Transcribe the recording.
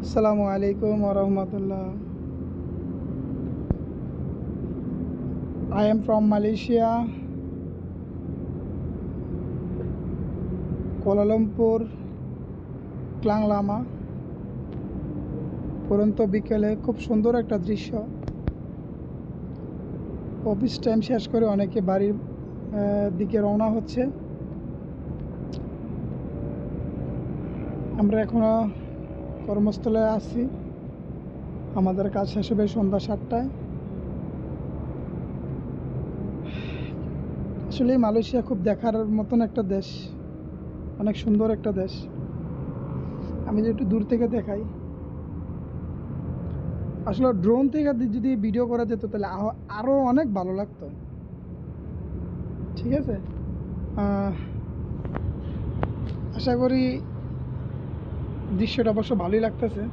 আসসালামু আলাইকুম ওয়া রাহমাতুল্লাহ। I am from Malaysia, Kuala Lumpur, Klang Lama. পরন্ত বিকেলে খুব সুন্দর একটা দৃশ্য। অফিস টাইম শেষ করে অনেকে বাড়ির দিকে রওনা হচ্ছে। আমরা এখনো কর্মস্থলে আছি। আমাদের কাজ শেষ হবে সন্ধ্যা 7টায়। আসলে মালয়েশিয়া খুব দেখার মতন একটা দেশ, অনেক সুন্দর একটা দেশ। আমি যে একটু দূর থেকে দেখাই, আসলে ড্রোন থেকে যদি ভিডিও করা যেত তাহলে আরও অনেক ভালো লাগতো। ঠিক আছে, আশা করি দৃশ্যটা অবশ্য ভালোই লাগতেছে।